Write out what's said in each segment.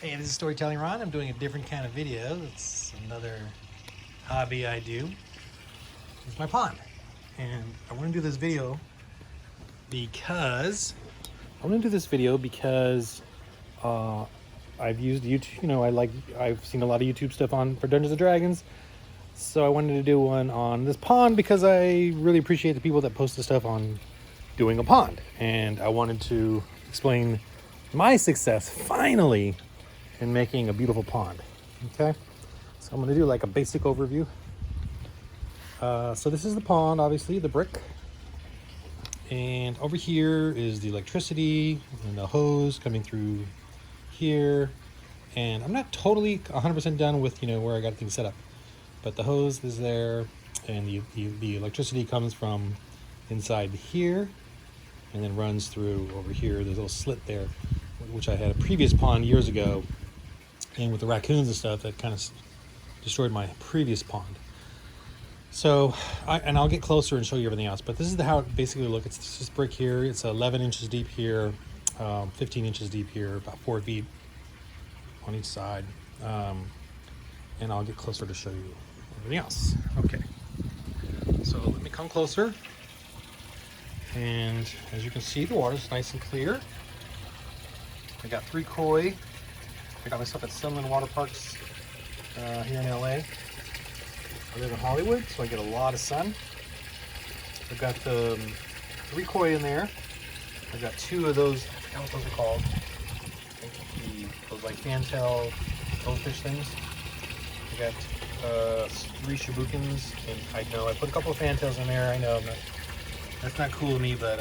Hey, this is Storytelling Ron. I'm doing a different kind of video. It's another hobby I do. It's my pond. And I want to do this video because I've used YouTube, I've seen a lot of YouTube stuff on for Dungeons and Dragons. So I wanted to do one on this pond because I really appreciate the people that post the stuff on doing a pond. And I wanted to explain my success finally in making a beautiful pond. Okay, so I'm going to do like a basic overview. So this is the pond, obviously the brick, and over here is the electricity and the hose coming through here. And I'm not totally 100% done with where I got things set up, but the hose is there, and the electricity comes from inside here and then runs through over here. There's a little slit there, which I had a previous pond years ago, and with the raccoons and stuff, that kind of destroyed my previous pond. So, I'll get closer and show you everything else, but this is how it basically looks. It's just brick here. It's 11 inches deep here, 15 inches deep here, about 4 feet on each side. And I'll get closer to show you everything else. Okay, so let me come closer. And as you can see, the water's nice and clear. I got 3 koi. I got myself at Sunland Water Parks here in LA. I live in Hollywood, so I get a lot of sun. I've got 3 koi in there. I've got 2 of those, I forgot what those are called. Those like fantail goldfish things. I got 3 shibukins, and I know I put a couple of fantails in there. I know that's not cool to me, but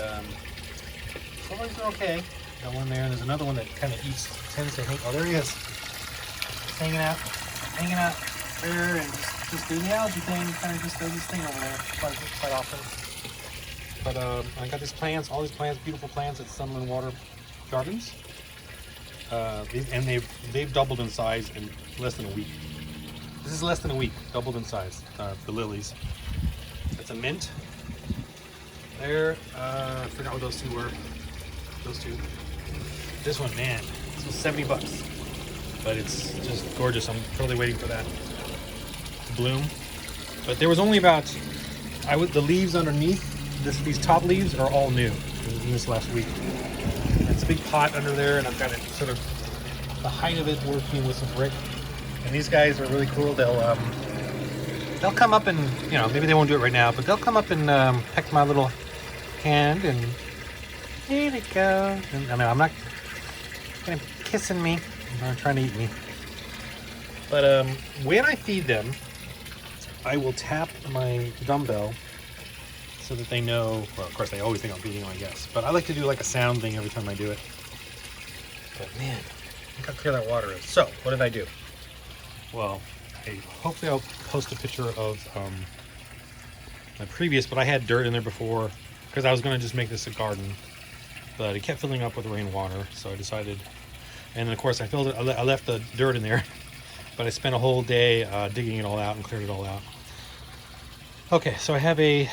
some of these are okay. Got one there, and there's another one that kind of tends to hang. Oh, there he is. Just hanging out there, and just doing the algae thing. Kind of just does this thing over there quite often. But I got these plants, all these plants, beautiful plants at Sunland Water Gardens. And they've doubled in size in less than a week. This is less than a week, doubled in size. The lilies. It's a mint. There, I forgot what those 2 were. Those 2. This one, man, this was $70, but it's just gorgeous. I'm totally waiting for that to bloom. But there was only about, the leaves underneath, these top leaves are all new in this last week. It's a big pot under there, and I've got it sort of the height of it working with some brick. And these guys are really cool. They'll come up and, maybe they won't do it right now, but they'll come up and peck my little hand, and here they go. And, I'm not kind of kissing me. They're trying to eat me. But when I feed them, I will tap my dumbbell so that they know. Well, of course, they always think I'm feeding them, I guess. But I like to do like a sound thing every time I do it. But man, look how clear that water is. So, what did I do? Well, hopefully I'll post a picture of my previous, but I had dirt in there before because I was going to just make this a garden. But it kept filling up with rainwater, so I decided. And then of course I filled it. I left the dirt in there, but I spent a whole day digging it all out and cleared it all out. Okay, so I have a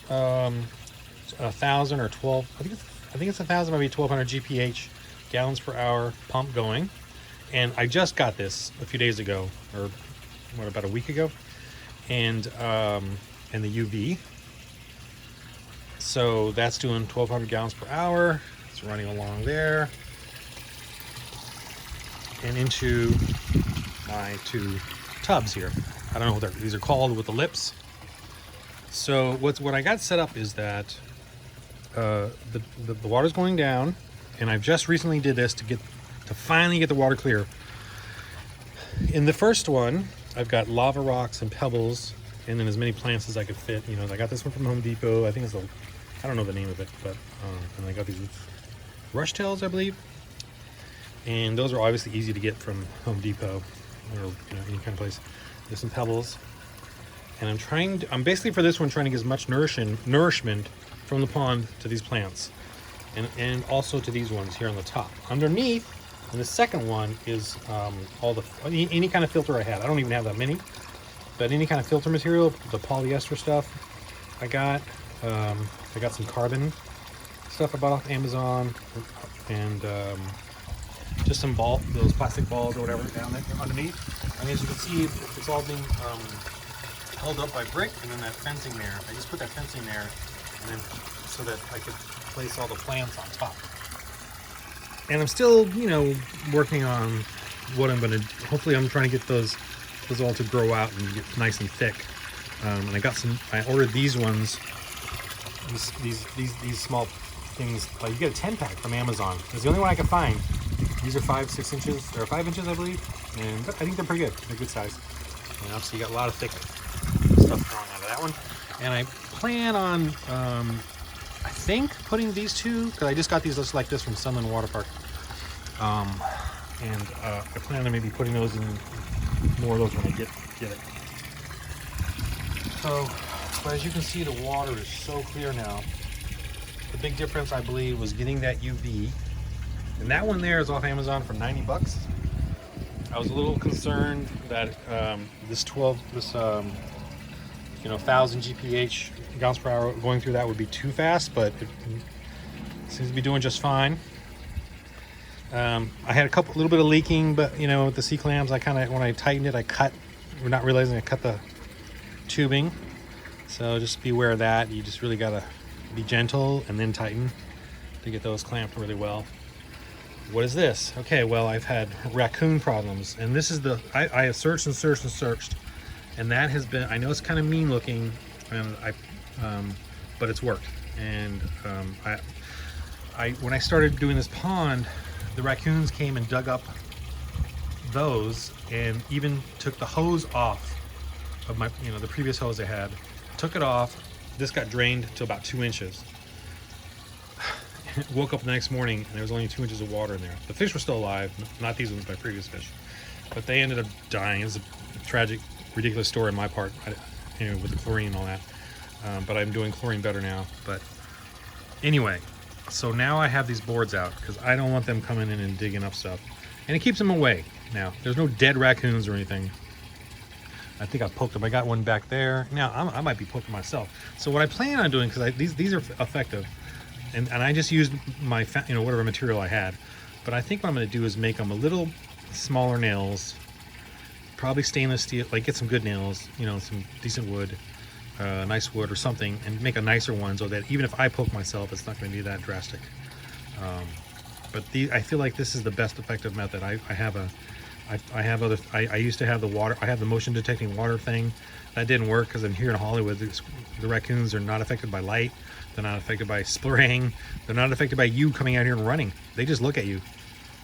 1,000 or 12. I think it's 1,000, maybe 1,200 GPH gallons per hour pump going, and I just got this a few days ago, or about a week ago, and the UV. So that's doing 1,200 gallons per hour. It's running along there and into my 2 tubs here. I don't know what these are called with the lips. So what I got set up is that the water's going down, and I've just recently did this to finally get the water clear. In the first one, I've got lava rocks and pebbles, and then as many plants as I could fit. I got this one from Home Depot. I think I don't know the name of it, but and I got these rush tails, I believe. And those are obviously easy to get from Home Depot or any kind of place. There's some pebbles, and I'm basically for this one trying to get as much nourishment from the pond to these plants, and also to these ones here on the top. Underneath, and the second one is any kind of filter I had. I don't even have that many, but any kind of filter material, the polyester stuff I got. I got some carbon stuff I bought off Amazon, and just some those plastic balls or whatever down there underneath. And as you can see, it's all being held up by brick, and then that fencing there. I just put that fencing there, and then so that I could place all the plants on top. And I'm still, you know, working on what I'm gonna. Hopefully, I'm trying to get those all to grow out and get nice and thick. And I got some. I ordered these ones. These small things. You get a 10-pack from Amazon. It's the only one I could find. These are 5-6 inches. They're 5 inches, I believe, and I think they're pretty good. They're good size. And obviously, you got a lot of thick stuff growing out of that one. And I plan on, I think, putting these two, because I just got these just like this from Sunland Water Park. And I plan on maybe putting those in, more of those when I get it. So as you can see, the water is so clear now. The big difference, I believe, was getting that UV. And that one there is off Amazon for 90 bucks. I was a little concerned that this 1000 GPH gallons per hour going through that would be too fast, but it seems to be doing just fine. I had a little bit of leaking, but you know, with the C-clamps, I kind of, when I tightened it, we're not realizing I cut the tubing. So just be aware of that. You just really gotta be gentle and then tighten to get those clamped really well. What is this? Okay, well, I've had raccoon problems, and this is I have searched and searched and searched, and that has been, I know it's kind of mean looking, and but it's worked. And when I started doing this pond, the raccoons came and dug up those, and even took the hose off of my, the previous hose I had, took it off. This got drained to about 2 inches. Woke up the next morning and there was only 2 inches of water in there. The fish were still alive, not these ones, my previous fish, but they ended up dying. It was a tragic, ridiculous story on my part, with the chlorine and all that. But I'm doing chlorine better now. But anyway, so now I have these boards out because I don't want them coming in and digging up stuff, and it keeps them away. Now there's no dead raccoons or anything. I think I poked them. I got one back there. Now I might be poking myself. So what I plan on doing, because these are effective. And I just used my, whatever material I had. But I think what I'm going to do is make them a little smaller nails, probably stainless steel, like get some good nails, some decent wood, nice wood or something, and make a nicer one so that even if I poke myself, it's not going to be that drastic. But I feel like this is the best effective method. I used to have the water, I have the motion detecting water thing. That didn't work because I'm here in Hollywood, the raccoons are not affected by light. They're not affected by spraying. They're not affected by you coming out here and running. They just look at you.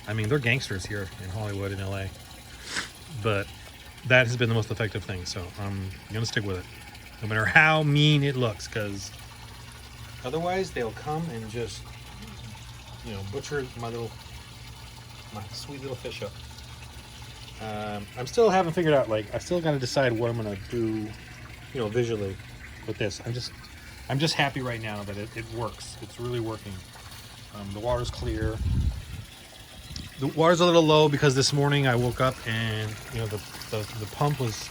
I mean, they're gangsters here in Hollywood and LA. But that has been the most effective thing. So I'm going to stick with it. No matter how mean it looks, because otherwise they'll come and just, butcher my sweet little fish up. I'm still haven't figured out, I still got to decide what I'm going to do, visually with this. I'm just happy right now that it works. It's really working. The water's clear. The water's a little low because this morning I woke up and the pump was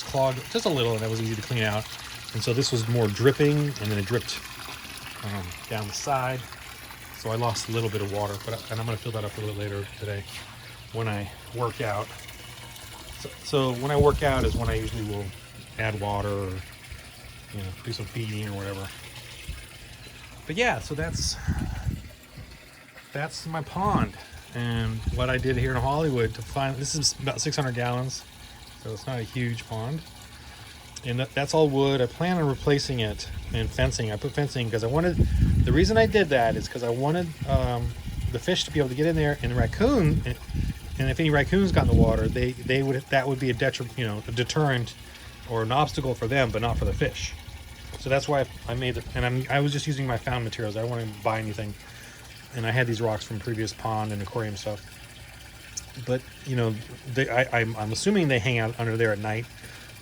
clogged just a little, and that was easy to clean out. And so this was more dripping, and then it dripped down the side. So I lost a little bit of water, and I'm going to fill that up a little later today when I work out. So when I work out is when I usually will add water or do some feeding or whatever. But yeah, so that's my pond, and what I did here in Hollywood to find, this is about 600 gallons, so it's not a huge pond, and that's all wood. I plan on replacing it and fencing. I put fencing because the reason I did that is because I wanted the fish to be able to get in there, and the raccoon, and if any raccoons got in the water, that would be a deterrent or an obstacle for them, but not for the fish. So that's why I made it, and I was just using my found materials. I don't want to buy anything, and I had these rocks from previous pond and aquarium stuff. But I'm assuming they hang out under there at night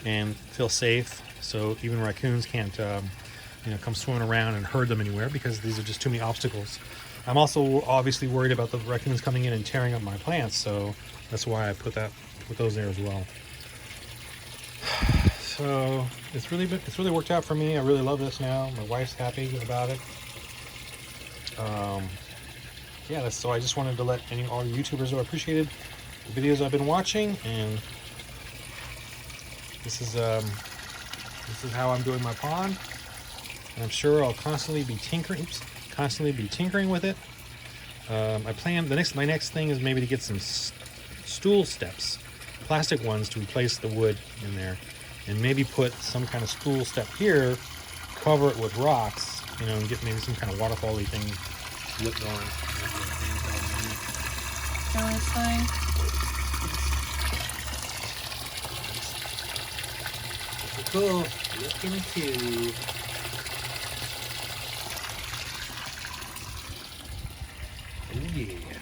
and feel safe, so even raccoons can't come swimming around and herd them anywhere, because these are just too many obstacles. I'm also obviously worried about the raccoons coming in and tearing up my plants, so that's why I put those there as well. So it's really worked out for me. I really love this now. My wife's happy about it. yeah, so I just wanted to let all the YouTubers know I appreciated the videos I've been watching, and this is how I'm doing my pond. And I'm sure I'll constantly be tinkering with it. I plan my next thing is maybe to get some stool steps, plastic ones, to replace the wood in there, and maybe put some kind of stool step here, cover it with rocks, and get maybe some kind of waterfall-y thing lit going. No, it's fine. Cool. Look in the tube. Oh yeah.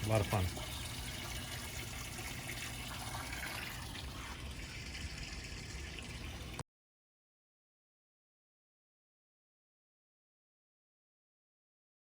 A lot of fun.